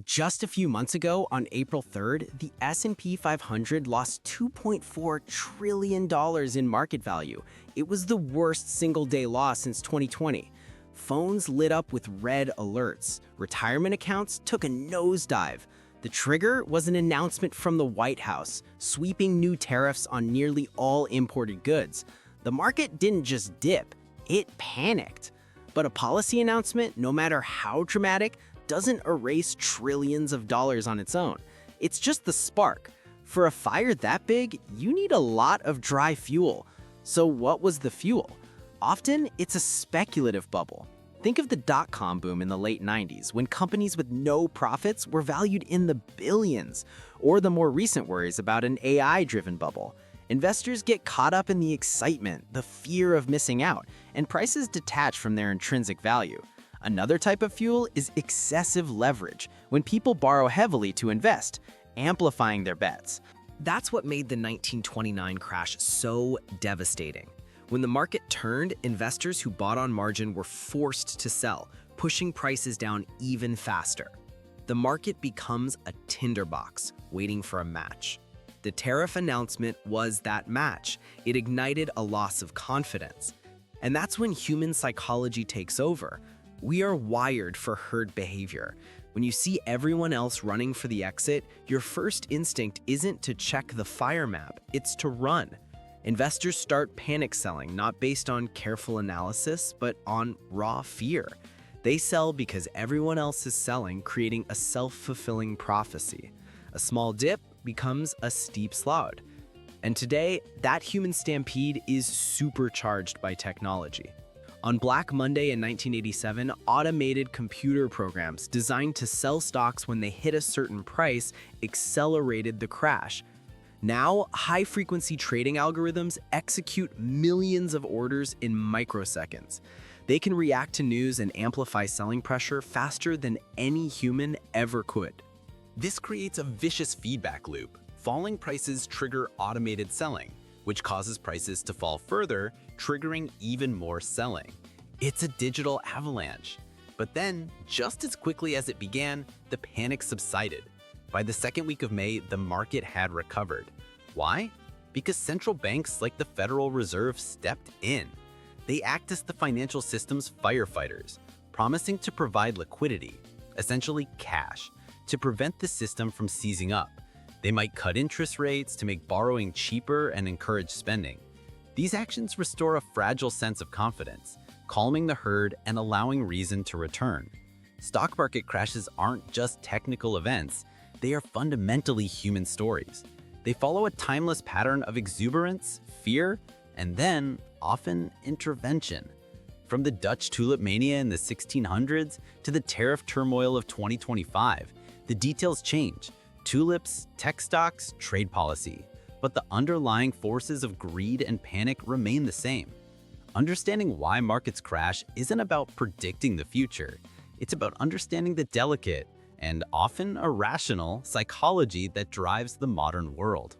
Just a few months ago, on April 3rd, the S&P 500 lost $2.4 trillion in market value. It was the worst single-day loss since 2020. Phones lit up with red alerts. Retirement accounts took a nosedive. The trigger was an announcement from the White House, sweeping new tariffs on nearly all imported goods. The market didn't just dip, it panicked. But a policy announcement, no matter how dramatic, doesn't erase trillions of dollars on its own. It's just the spark. For a fire that big, you need a lot of dry fuel. So what was the fuel? Often, it's a speculative bubble. Think of the dot-com boom in the late 90s, when companies with no profits were valued in the billions, or the more recent worries about an AI-driven bubble. Investors get caught up in the excitement, the fear of missing out, and prices detach from their intrinsic value. Another type of fuel is excessive leverage, when people borrow heavily to invest, amplifying their bets. That's what made the 1929 crash so devastating. When the market turned, investors who bought on margin were forced to sell, pushing prices down even faster. The market becomes a tinderbox, waiting for a match. The tariff announcement was that match. It ignited a loss of confidence. And that's when human psychology takes over. We are wired for herd behavior. When you see everyone else running for the exit, your first instinct isn't to check the fire map, it's to run. Investors start panic selling, not based on careful analysis, but on raw fear. They sell because everyone else is selling, creating a self-fulfilling prophecy. A small dip becomes a steep slide. And today, that human stampede is supercharged by technology. On Black Monday in 1987, automated computer programs designed to sell stocks when they hit a certain price accelerated the crash. Now, high-frequency trading algorithms execute millions of orders in microseconds. They can react to news and amplify selling pressure faster than any human ever could. This creates a vicious feedback loop. Falling prices trigger automated selling, which causes prices to fall further, triggering even more selling. It's a digital avalanche. But then, just as quickly as it began, the panic subsided. By the second week of May, the market had recovered. Why? Because central banks like the Federal Reserve stepped in. They act as the financial system's firefighters, promising to provide liquidity, essentially cash, to prevent the system from seizing up. They might cut interest rates to make borrowing cheaper and encourage spending. These actions restore a fragile sense of confidence, calming the herd and allowing reason to return. Stock market crashes aren't just technical events, they are fundamentally human stories. They follow a timeless pattern of exuberance, fear, and then, often, intervention. From the Dutch tulip mania in the 1600s to the tariff turmoil of 2025, the details change. Tulips, tech stocks, trade policy. But the underlying forces of greed and panic remain the same. Understanding why markets crash isn't about predicting the future. It's about understanding the delicate and often irrational psychology that drives the modern world.